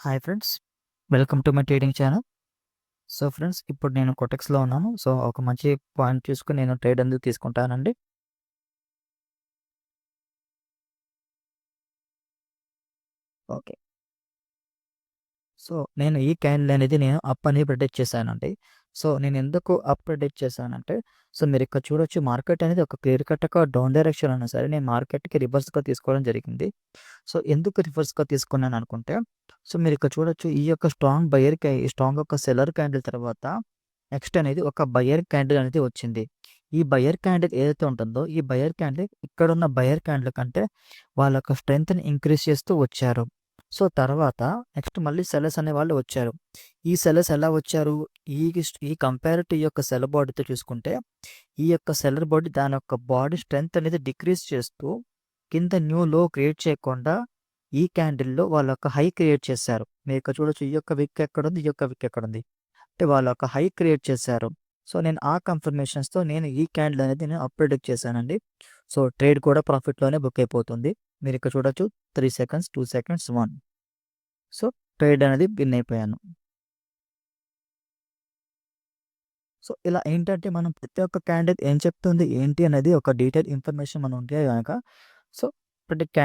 Hi friends. Welcome to my trading channel. So friends, ఇప్పుడు నేను కొటెక్స్‌లో ఉన్నాను. సో ఒక మంచి పాయింట్ చూసుకొని నేను ట్రేడ్ అనేది తీసుకుంటానండి. ఓకే. సో నేను ఈ క్యాండిల్ అనేది నేను అప్ అని ప్రిడిక్ట్ చేశానండి. సో నేను ఎందుకు అప్ ప్రిడిక్ట్ చేశానంటే, సో మీరు ఇక్కడ చూడొచ్చు మార్కెట్ అనేది ఒక క్లియర్ కట్‌గా డౌన్ డైరెక్షన్ అయినా సరే నేను మార్కెట్‌కి రివర్స్‌గా తీసుకోవడం జరిగింది. సో ఎందుకు రివర్స్‌గా తీసుకున్నాను అనుకుంటే, సో మీరు ఇక్కడ చూడొచ్చు ఈ యొక్క స్ట్రాంగ్ ఒక సెల్లర్ క్యాండిల్ తర్వాత నెక్స్ట్ అనేది ఒక బయర్ క్యాండిల్ అనేది వచ్చింది. ఈ బయర్ క్యాండిల్ ఏదైతే ఉంటుందో, ఈ బయర్ క్యాండిల్ ఇక్కడున్న బయర్ క్యాండిల్ కంటే వాళ్ళ యొక్క స్ట్రెంగ్త్‌ని ఇంక్రీజ్ చేస్తూ వచ్చారు. సో తర్వాత నెక్స్ట్ మళ్ళీ సెల్లర్స్ అనేవాళ్ళు వచ్చారు. ఈ సెల్లర్స్ ఎలా వచ్చారు? ఈ కంపేర్ టు ఈ యొక్క సెల్లర్ బాడీతో చూసుకుంటే, ఈ యొక్క సెల్లర్ బాడీ దాని యొక్క బాడీ స్ట్రెంగ్త్ అనేది డిక్రీజ్ చేస్తూ కింద న్యూ లో క్రియేట్ చేయకుండా ఈ క్యాండిల్‌లో వాళ్ళ యొక్క హై క్రియేట్ చేశారు. మీరు ఇక్కడ చూడొచ్చు ఈ యొక్క విక్ ఎక్కడుంది, ఈ యొక్క విక్ ఎక్కడుంది. అంటే వాళ్ళ యొక్క హై క్రియేట్ చేశారు. సో నేను ఆ కన్ఫర్మేషన్స్‌తో నేను ఈ క్యాండిల్ అనేది నేను అప్ ప్రిడిక్ట్ చేశానండి. సో ట్రేడ్ కూడా ప్రాఫిట్‌లోనే బుక్ అయిపోతుంది. మీరు ఇక్కడ చూడొచ్చు 3 సెకండ్స్, 2 సెకండ్స్, 1. సో ట్రేడ్ అనేది విన్ అయిపోయాను. సో ఇలా ఏంటంటే మనం ప్రతి ఒక్క క్యాండిల్ ఏం చెప్తుంది, ఏంటి అనేది ఒక డీటెయిల్ ఇన్ఫర్మేషన్ మనం ఉంటే గనక సో ప్రిడిక్ట్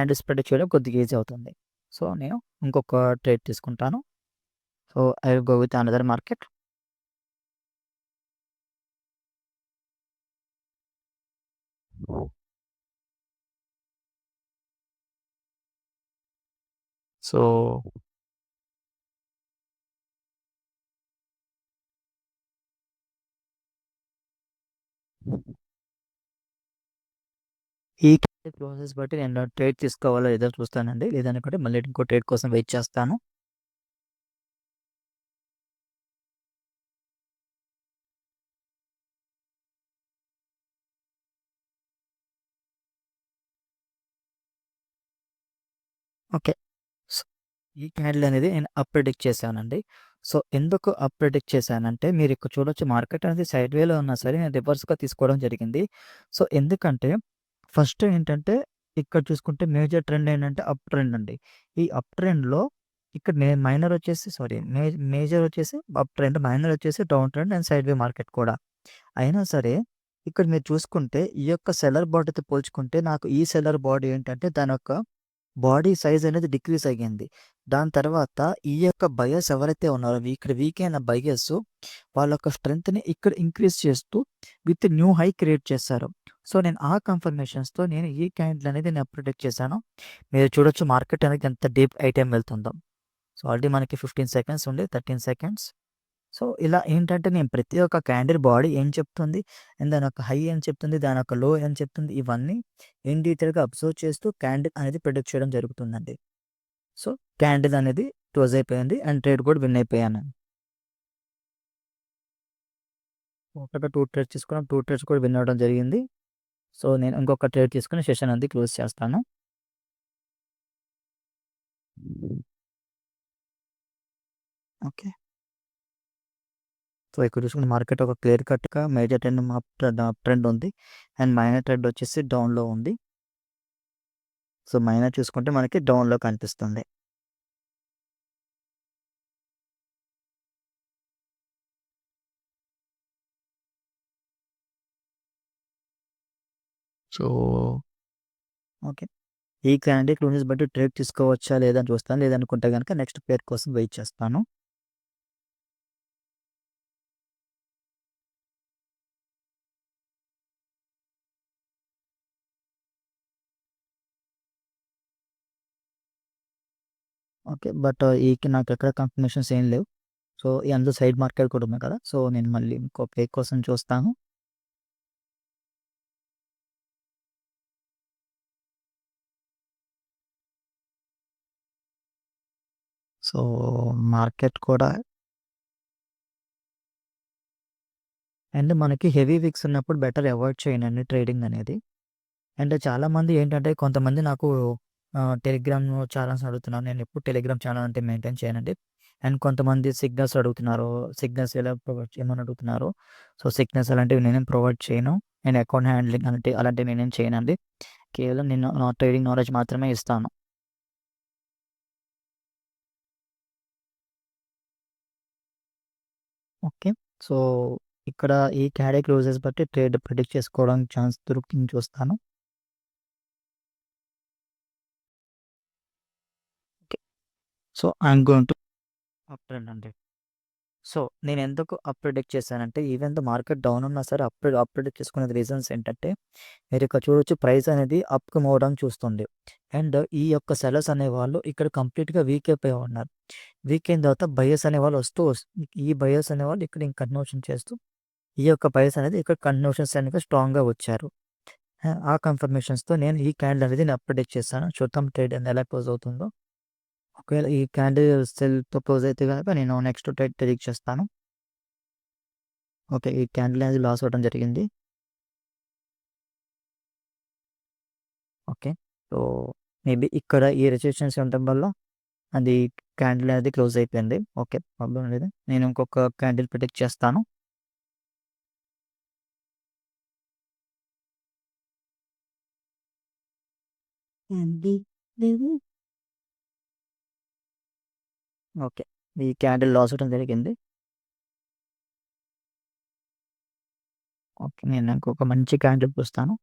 చేయడం కొద్దిగా ఈజీ అవుతుంది. సో నేను ఇంకొక ట్రేడ్ తీసుకుంటాను. So I will go with another market. So ఈ ప్రాసెస్ బట్టి నేను ట్రేడ్ తీసుకోవాలో లేదో చూస్తానండి. లేదనుకుంటే మళ్ళీ ఇంకో ట్రేడ్ కోసం వెయిట్ చేస్తాను. ఓకే. సో, ఈ క్యాండిల్ అనేది నేను అప్ ప్రిడిక్ట్ చేశానండి. సో, ఎందుకు అప్ ప్రిడిక్ట్ చేశానంటే మీరు ఇక్కడ చూడొచ్చు మార్కెట్ అనేది సైడ్ వేలో ఉన్నా సరే నేను రివర్స్‌గా తీసుకోవడం జరిగింది. సో, ఎందుకంటే ఫస్ట్ ఏంటంటే ఇక్కడ చూసుకుంటే మేజర్ ట్రెండ్ ఏంటంటే అప్ ట్రెండ్ అండి. ఈ అప్ ట్రెండ్‌లో ఇక్కడ మైనర్ వచ్చేసి సారీ మేజర్ వచ్చేసి అప్ ట్రెండ్, మైనర్ వచ్చేసి down trend and side way market కూడా. అయినా సరే ఇక్కడ మీరు చూసుకుంటే ఈ యొక్క సెల్లర్ బాడీతో పోల్చుకుంటే నాకు ఈ సెల్లర్ బాడీ ఏంటంటే దాని యొక్క బాడీ సైజ్ అనేది డిక్రీజ్ అయ్యింది. దాని తర్వాత ఈ యొక్క బయర్స్ ఎవరైతే ఉన్నారో ఇక్కడ వీక్ అయిన బయర్స్ వాళ్ళ యొక్క స్ట్రెంగ్త్‌ని ఇక్కడ ఇంక్రీజ్ చేస్తూ విత్ న్యూ హై క్రియేట్ చేశారు. సో నేను ఆ కన్ఫర్మేషన్స్‌తో నేను ఈ క్యాండిల్ అనేది నేను ప్రిడిక్ట్ చేశాను. మీరు చూడొచ్చు మార్కెట్ అనేది ఎంత డీప్ ఐటెమ్ వెళ్తుందో. సో ఆల్రెడీ మనకి 15 సెకండ్స్ ఉండి 13 సెకండ్స్. సో ఇలా ఏంటంటే నేను ప్రతి ఒక్క క్యాండిల్ బాడీ ఏం చెప్తుంది, అండ్ దాని యొక్క హై ఏం చెప్తుంది, దాని యొక్క లో ఏం చెప్తుంది, ఇవన్నీ ఇన్ డీటెయిల్‌గా అబ్జర్వ్ చేస్తూ క్యాండిల్ అనేది ప్రిడిక్ట్ చేయడం జరుగుతుందండి. సో క్యాండిల్ అనేది క్లోజ్ అయిపోయింది అండ్ ట్రేడ్ కూడా విన్ అయిపోయాను. ఒక 2 ట్రేడ్స్ తీసుకున్నాం. 2 ట్రేడ్స్ కూడా విన్ అవ్వడం జరిగింది. సో నేను ఇంకొక ట్రేడ్ తీసుకొని సెషన్ అనేది క్లోజ్ చేస్తాను. ఓకే. సో ఇక్కడ చూసుకుంటే మార్కెట్ ఒక క్లియర్ కట్‌గా మేజర్ ట్రెండ్ అప్ ట్రెండ్ ఉంది. అండ్ మైనర్ ట్రెండ్ వచ్చేసి డౌన్‌లో ఉంది. సో మైనర్ చూసుకుంటే మనకి డౌన్‌లో కనిపిస్తుంది. So okay. ఈ క్యాండిడేట్ లోన్స్ బట్టి ట్రేడ్ తీసుకోవచ్చా లేదా అని చూస్తాను. లేదనుకుంటే గనుక నెక్స్ట్ పేర్ కోసం వెయిట్ చేస్తాను. ఓకే. బట్ నాకెక్కడ కన్ఫర్మేషన్స్ ఏం లేవు. సో ఈ అందులో సైడ్ మార్కెట్ కూడా ఉన్నాయి కదా! సో నేను మళ్ళీ ఇంకో పేర్ కోసం చూస్తాను. సో మార్కెట్ కూడా అండ్ మనకి హెవీ విక్స్ ఉన్నప్పుడు బెటర్ అవాయిడ్ చేయండి ట్రేడింగ్ అనేది. అండ్ చాలామంది ఏంటంటే కొంతమంది నాకు టెలిగ్రామ్ ఛానెల్స్ అడుగుతున్నారు. నేను ఎప్పుడు టెలిగ్రామ్ ఛానెల్ అంటే మెయింటైన్ చేయనండి. అండ్ కొంతమంది సిగ్నల్స్ అడుగుతున్నారు. సిగ్నల్స్ ఎలా ప్రొవైడ్ చేయమని అడుగుతున్నారు. సో, సిగ్నల్స్ అలాంటివి నేనేం ప్రొవైడ్ చేయను. నేను అకౌంట్ హ్యాండ్లింగ్ అంటే అలాంటివి నేనేం చేయనండి. కేవలం నేను నా ట్రేడింగ్ నాలెడ్జ్ మాత్రమే ఇస్తాను. ఓకే. సో, ఇక్కడ ఈ క్యాండిల్ క్లోజెస్ బట్టి ట్రేడ్ ప్రిడిక్ట్ చేసుకోవడానికి ఛాన్స్ దొరుకుతుంది చూస్తాను. Okay. So, I'm going to up trend అండి. సో, నేనెందుకు అప్ ప్రిడిక్ట్ చేశానంటే, ఈవెన్ దో మార్కెట్ డౌన్ ఉన్నా సరే అప్ ప్రిడిక్ట్ చేసుకునే రీజన్స్ ఏంటంటే, మీరిక్కడ చూడొచ్చు ప్రైస్ అనేది అప్‌కి మూవ్ అవ్వడానికి చూస్తుంది. అండ్ ఈ యొక్క సెల్లర్స్ అనేవాళ్ళు ఇక్కడ కంప్లీట్‌గా వీక్ అయిపోయి ఉన్నారు. వీక్ అయిన తర్వాత బయర్స్ అనేవాళ్ళు ఈ బయర్స్ అనేవాళ్ళు ఇక్కడ కంటిన్యూషన్ చేస్తూ, ఈ యొక్క బయర్స్ అనేది ఇక్కడ కంటిన్యూషన్స్ అనేది స్ట్రాంగ్‌గా వచ్చారు. ఆ కన్ఫర్మేషన్స్‌తో నేను ఈ క్యాండిల్ అనేది నేను అప్ ప్రిడిక్ట్ చేశాను. చూద్దాం ట్రేడ్ అనేది ఎలా క్లోజ్ అవుతుందో. ఒకవేళ ఈ క్యాండిల్ సెల్‌తో క్లోజ్ అయితే గనక నేను నెక్స్ట్ ట్రేడ్ ప్రిడిక్ట్ చేస్తాను. ఓకే. ఈ క్యాండిల్ అనేది లాస్ అవ్వడం జరిగింది. ఓకే. సో, మేబీ ఇక్కడ ఈ రెసిస్టెన్స్ ఉండడం వల్ల అది క్యాండిల్ అనేది క్లోజ్ అయిపోయింది. ఓకే. ప్రాబ్లమ్ లేదు. నేను ఇంకొక క్యాండిల్ ప్రిడిక్ట్ చేస్తాను. ఏంటి లేదు. ఓకే. ఈ క్యాండిల్ లాస్ అవ్వడం జరిగింది. ఓకే. నేను ఇంకొక మంచి క్యాండిల్ చూస్తాను.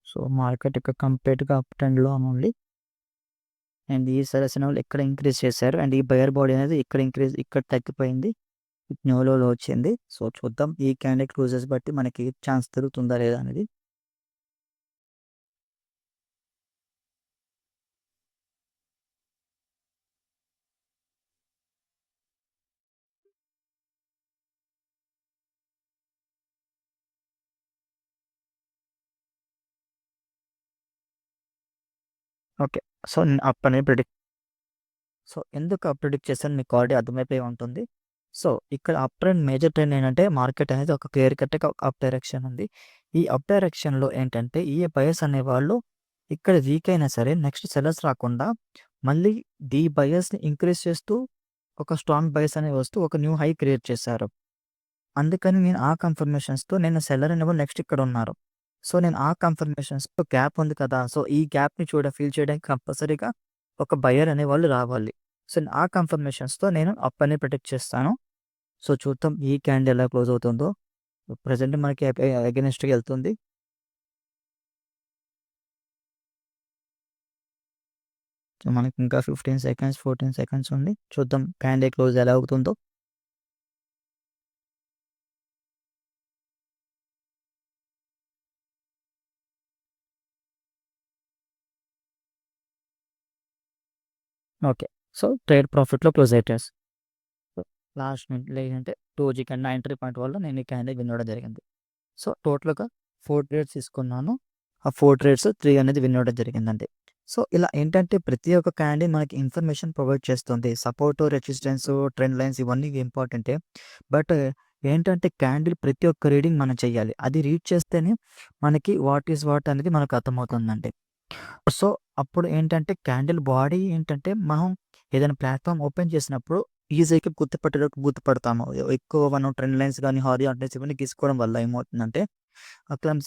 సో, మార్కెట్ ఇక్కడ కంప్లీట్‌గా అప్ ట్రెండ్‌లో ఉంది. అండ్ ఈ సెల్లర్స్ అనేవాళ్ళు ఇక్కడ ఇంక్రీజ్ చేశారు. అండ్ ఈ బయర్ బాడీ అనేది ఇక్కడ తగ్గిపోయింది. న్యూ లోలో వచ్చింది. సో, చూద్దాం ఈ క్యాండిల్ క్లోజెస్ బట్టి మనకి ఛాన్స్ దొరుకుతుందా లేదా అనేది. ఓకే. సో, నేను అప్ అనేది ఎందుకు అప్ ప్రిడిక్ట్ చేశానో మీకు ఆల్రెడీ అర్థమైపోయి ఉంటుంది. సో, ఇక్కడ అప్ ట్రెండ్ మేజర్ ట్రెండ్ ఏంటంటే మార్కెట్ అనేది ఒక క్లియర్ కట్‌గా అప్ డైరెక్షన్ ఉంది. ఈ అప్ డైరెక్షన్‌లో ఏంటంటే ఈ బయర్స్ అనేవాళ్ళు ఇక్కడ వీక్ అయినా సరే నెక్స్ట్ సెల్లర్స్ రాకుండా మళ్ళీ బయర్స్‌ని ఇంక్రీజ్ చేస్తూ ఒక స్ట్రాంగ్ బయర్స్ అనేవి వస్తూ ఒక న్యూ హై క్రియేట్ చేశారు. అందుకని నేను ఆ కన్ఫర్మేషన్స్‌తో నేను సెల్లర్ అనేవాళ్ళు నెక్స్ట్ ఇక్కడ ఉన్నారు. సో, నేను ఆ కన్ఫర్మేషన్స్‌తో గ్యాప్ ఉంది కదా! సో, ఈ గ్యాప్‌ని ఫీల్ చేయడానికి కంపల్సరీగా ఒక బయర్ అనేవాళ్ళు రావాలి. సో, ఆ కన్ఫర్మేషన్స్‌తో నేను అప్ అని ప్రిడిక్ట్ చేస్తాను. సో, చూద్దాం ఈ క్యాండిల్ ఎలా క్లోజ్ అవుతుందో. ప్రెజెంట్ మనకి అగైన్స్ట్‌గా ఎళ్తుంది. సో, మనకి ఇంకా 15 సెకండ్స్, 14 సెకండ్స్ ఉంది. చూద్దాం క్యాండిల్ క్లోజ్ ఎలా అవుతుందో. ఓకే. సో, ట్రేడ్ ప్రాఫిట్‌లో క్లోజ్ అయిటేస్. సో, లాస్ట్ మినిట్‌లో ఏంటంటే 2G కన్నా ఎంట్రీ పాయింట్ వల్ల నేను ఈ క్యాండిల్ విన్ అవ్వడం జరిగింది. సో, టోటల్‌గా 4 ట్రేడ్స్ తీసుకున్నాను. ఆ 4 ట్రేడ్స్ 3 అనేది విన్ అవ్వడం జరిగిందండి. సో, ఇలా ఏంటంటే ప్రతి ఒక్క క్యాండిల్ మనకి ఇన్ఫర్మేషన్ ప్రొవైడ్ చేస్తుంది. సపోర్ట్, రెసిస్టెన్స్, ట్రెండ్ లైన్స్ ఇవన్నీ ఇంపార్టెంటే. బట్ ఏంటంటే క్యాండిల్ ప్రతి ఒక్క రీడింగ్ మనం చేయాలి. అది రీడ్ చేస్తేనే మనకి వాట్ ఈస్ వాట్ అనేది మనకు అర్థమవుతుందండి. సో, అప్పుడు ఏంటంటే క్యాండిల్ బాడీ ఏంటంటే మనం ఏదైనా ప్లాట్‌ఫార్మ్ ఓపెన్ చేసినప్పుడు ఈజీగా గుర్తుపడతాము. ఎక్కువ మనం ట్రెండ్ లైన్స్ గాని, హారిజాంటల్స్ ఇవన్నీ గీసుకోవడం వల్ల ఏమవుతుందంటే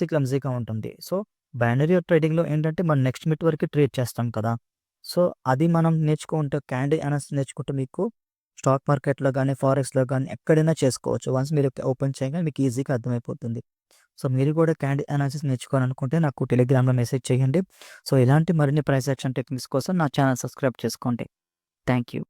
క్లమ్జీగా ఉంటుంది. సో, బైనరీ ట్రేడింగ్‌లో ఏంటంటే మనం నెక్స్ట్ మినిట్ వరకే ట్రేడ్ చేస్తాం కదా! సో, అది మనం నేర్చుకుంటే క్యాండిల్ అనాలిసిస్ నేర్చుకుంటే మీకు స్టాక్ మార్కెట్‌లో గాని, ఫారెక్స్‌లో గాని ఎక్కడైనా చేసుకోవచ్చు. వన్స్ మీరు ఓపెన్ చేయగానే మీకు ఈజీగా అర్థమైపోతుంది. సో, మీరు కూడా క్యాండిల్ అనాలిసిస్ నేర్చుకోవాలనుకుంటే నాకు టెలిగ్రామ్‌లో మెసేజ్ చేయండి. సో, ఇలాంటి మరిన్ని ప్రైస్ యాక్షన్ టెక్నిక్స్ కోసం నా ఛానల్ సబ్స్క్రైబ్ చేసుకోండి. Thank you.